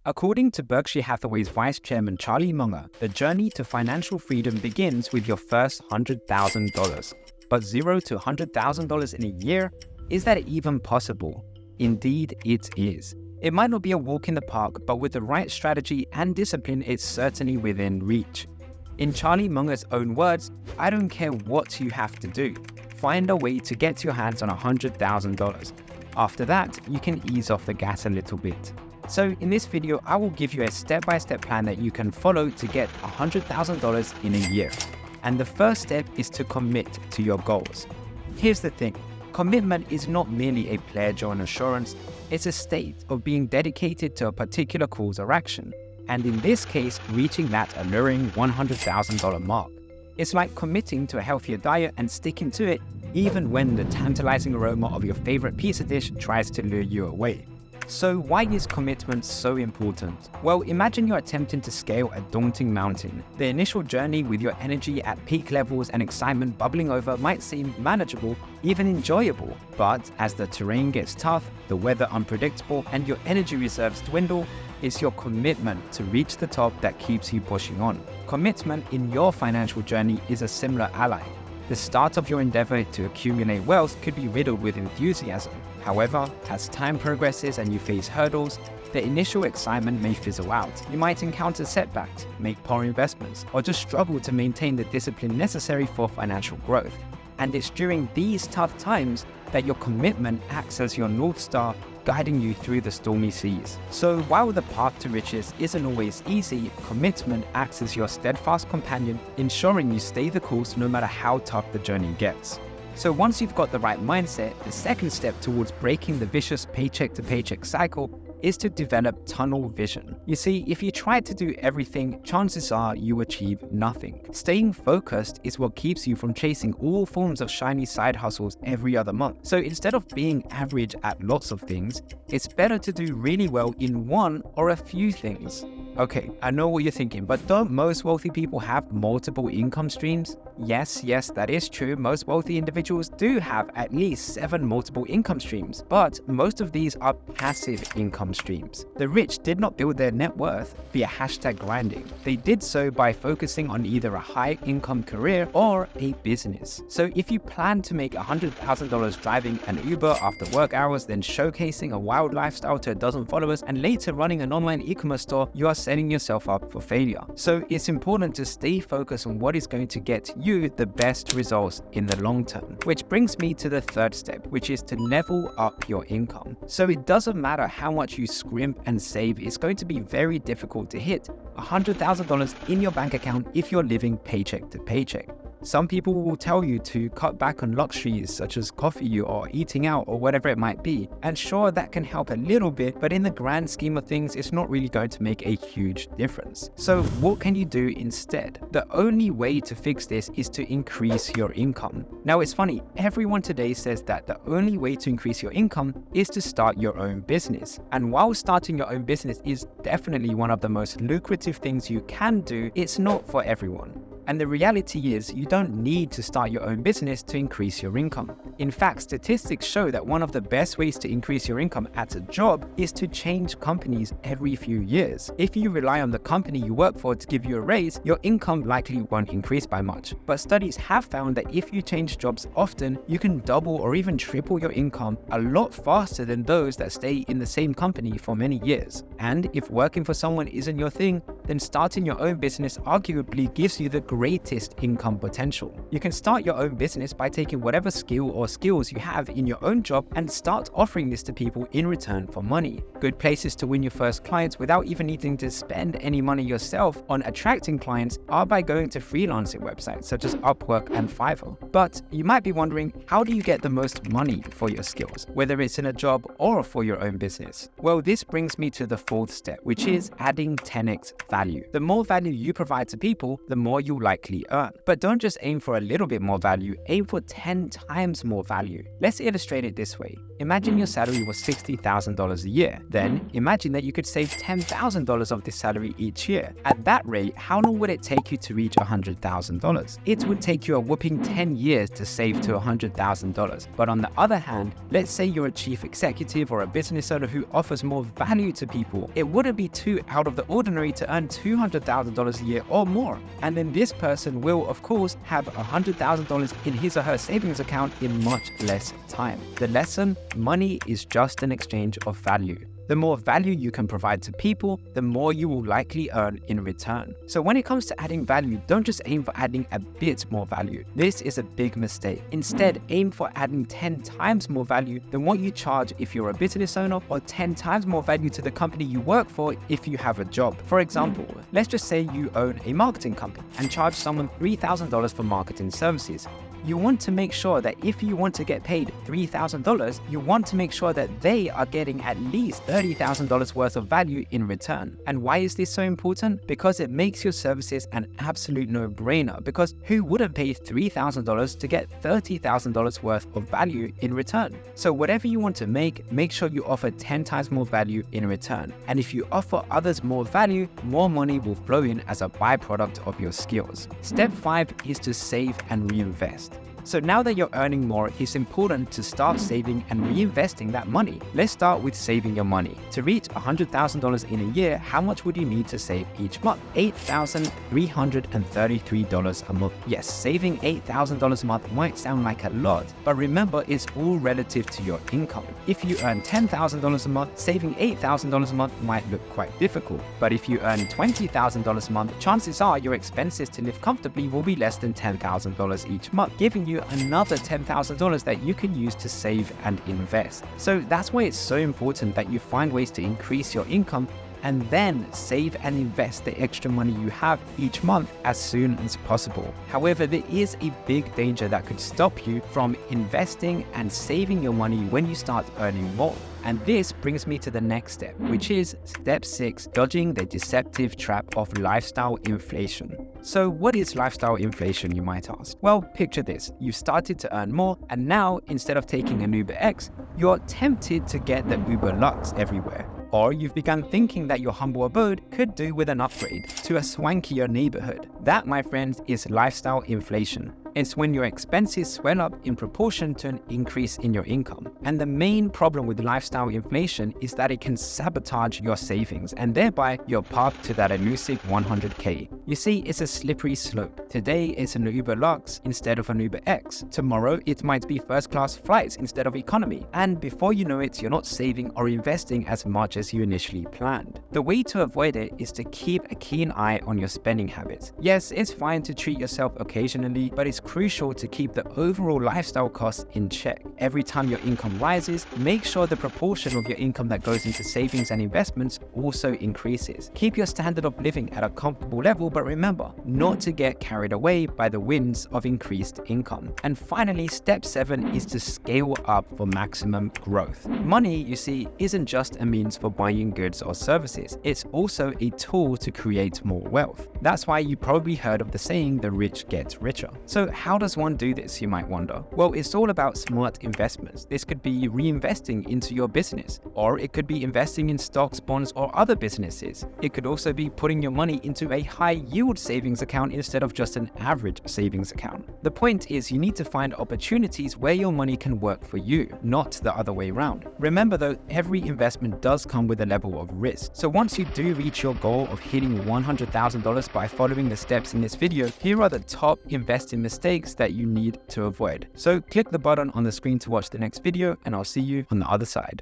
According to Berkshire Hathaway's Vice Chairman Charlie Munger, the journey to financial freedom begins with your first $100,000. But $0 to $100,000 in a year? Is that even possible? Indeed, it is. It might not be a walk in the park, but with the right strategy and discipline, it's certainly within reach. In Charlie Munger's own words, I don't care what you have to do. Find a way to get your hands on $100,000. After that, you can ease off the gas a little bit. So in this video, I will give you a step-by-step plan that you can follow to get $100,000 in a year. And the first step is to commit to your goals. Here's the thing. Commitment is not merely a pledge or an assurance. It's a state of being dedicated to a particular cause or action. And in this case, reaching that alluring $100,000 mark. It's like committing to a healthier diet and sticking to it even when the tantalizing aroma of your favorite pizza dish tries to lure you away. So why is commitment so important? Well, imagine you're attempting to scale a daunting mountain. The initial journey with your energy at peak levels and excitement bubbling over might seem manageable, even enjoyable. But as the terrain gets tough, the weather unpredictable, and your energy reserves dwindle, it's your commitment to reach the top that keeps you pushing on. Commitment in your financial journey is a similar ally. The start of your endeavor to accumulate wealth could be riddled with enthusiasm. However, as time progresses and you face hurdles, the initial excitement may fizzle out. You might encounter setbacks, make poor investments, or just struggle to maintain the discipline necessary for financial growth. And it's during these tough times that your commitment acts as your North Star, guiding you through the stormy seas. So while the path to riches isn't always easy, commitment acts as your steadfast companion, ensuring you stay the course no matter how tough the journey gets. So once you've got the right mindset, the second step towards breaking the vicious paycheck-to-paycheck cycle is to develop tunnel vision. You see, if you try to do everything, chances are you achieve nothing. Staying focused is what keeps you from chasing all forms of shiny side hustles every other month. So instead of being average at lots of things, it's better to do really well in one or a few things. Okay, I know what you're thinking, but don't most wealthy people have multiple income streams? Yes, that is true. Most wealthy individuals do have at least 7 multiple income streams, but most of these are passive income streams. The rich did not build their net worth via #grinding. They did so by focusing on either a high income career or a business. So if you plan to make $100,000 driving an Uber after work hours, then showcasing a wild lifestyle to a dozen followers, and later running an online e-commerce store, you are setting yourself up for failure. So it's important to stay focused on what is going to get you the best results in the long term. Which brings me to the third step, which is to level up your income. So it doesn't matter how much you scrimp and save, it's going to be very difficult to hit $100,000 in your bank account if you're living paycheck to paycheck. Some people will tell you to cut back on luxuries such as coffee or eating out or whatever it might be. And sure, that can help a little bit, but in the grand scheme of things, it's not really going to make a huge difference. So what can you do instead? The only way to fix this is to increase your income. Now it's funny, everyone today says that the only way to increase your income is to start your own business. And while starting your own business is definitely one of the most lucrative things you can do, it's not for everyone. And the reality is, you don't need to start your own business to increase your income. In fact, statistics show that one of the best ways to increase your income at a job is to change companies every few years. If you rely on the company you work for to give you a raise, your income likely won't increase by much. But studies have found that if you change jobs often, you can double or even triple your income a lot faster than those that stay in the same company for many years. And if working for someone isn't your thing, then starting your own business arguably gives you the greatest income potential. You can start your own business by taking whatever skill or skills you have in your own job and start offering this to people in return for money. Good places to win your first clients without even needing to spend any money yourself on attracting clients are by going to freelancing websites such as Upwork and Fiverr. But you might be wondering, how do you get the most money for your skills, whether it's in a job or for your own business? Well, this brings me to the fourth step, which is adding 10x value. The more value you provide to people, the more you'll likely earn. But don't just aim for a little bit more value, aim for 10 times more value. Let's illustrate it this way. Imagine your salary was $60,000 a year. Then imagine that you could save $10,000 of this salary each year. At that rate, how long would it take you to reach $100,000? It would take you a whopping 10 years to save to $100,000. But on the other hand, let's say you're a chief executive or a business owner who offers more value to people. example, it wouldn't be too out of the ordinary to earn $200,000 a year or more. And then this person will, of course, have $100,000 in his or her savings account in much less time. The lesson: money is just an exchange of value. The more value you can provide to people, the more you will likely earn in return. So when it comes to adding value, don't just aim for adding a bit more value. This is a big mistake. Instead, aim for adding 10 times more value than what you charge if you're a business owner, or 10 times more value to the company you work for if you have a job. For example, let's just say you own a marketing company and charge someone $3,000 for marketing services. You want to make sure that if you want to get paid $3,000, you want to make sure that they are getting at least $30,000 worth of value in return. And why is this so important? Because it makes your services an absolute no-brainer, because who wouldn't pay $3,000 to get $30,000 worth of value in return? So whatever you want to make sure you offer 10 times more value in return. And if you offer others more value, more money will flow in as a byproduct of your skills. Step 5 is to save and reinvest. So now that you're earning more, it's important to start saving and reinvesting that money. Let's start with saving your money. To reach $100,000 in a year, how much would you need to save each month? $8,333 a month. Yes, saving $8,000 a month might sound like a lot, but remember, it's all relative to your income. If you earn $10,000 a month, saving $8,000 a month might look quite difficult. But if you earn $20,000 a month, chances are your expenses to live comfortably will be less than $10,000 each month, giving you another $10,000 that you can use to save and invest. So that's why it's so important that you find ways to increase your income and then save and invest the extra money you have each month as soon as possible. However, there is a big danger that could stop you from investing and saving your money when you start earning more. And this brings me to the next step, which is step 6, dodging the deceptive trap of lifestyle inflation. So what is lifestyle inflation, you might ask? Well, picture this. You've started to earn more, and now instead of taking an Uber X, you're tempted to get the Uber Lux everywhere. Or you've begun thinking that your humble abode could do with an upgrade to a swankier neighborhood. That, my friends, is lifestyle inflation. It's when your expenses swell up in proportion to an increase in your income. And the main problem with lifestyle inflation is that it can sabotage your savings and thereby your path to that elusive 100K. You see, it's a slippery slope. Today it's an Uber Lux instead of an Uber X. Tomorrow it might be first-class flights instead of economy. And before you know it, you're not saving or investing as much as you initially planned. The way to avoid it is to keep a keen eye on your spending habits. Yes, it's fine to treat yourself occasionally, but it's crucial to keep the overall lifestyle costs in check. Every time your income rises, make sure the proportion of your income that goes into savings and investments also increases. Keep your standard of living at a comfortable level, but remember not to get carried away by the winds of increased income. And finally, step 7 is to scale up for maximum growth. Money, you see, isn't just a means for buying goods or services. It's also a tool to create more wealth. That's why you probably heard of the saying, the rich get richer. So how does one do this, you might wonder? Well, it's all about smart investments. This could be reinvesting into your business, or it could be investing in stocks, bonds, or other businesses. It could also be putting your money into a high yield savings account instead of just an average savings account. The point is, you need to find opportunities where your money can work for you, not the other way around. Remember though, every investment does come with a level of risk. So once you do reach your goal of hitting $100,000 by following the steps in this video, here are the top investing mistakes that you need to avoid. So click the button on the screen to watch the next video, and I'll see you on the other side.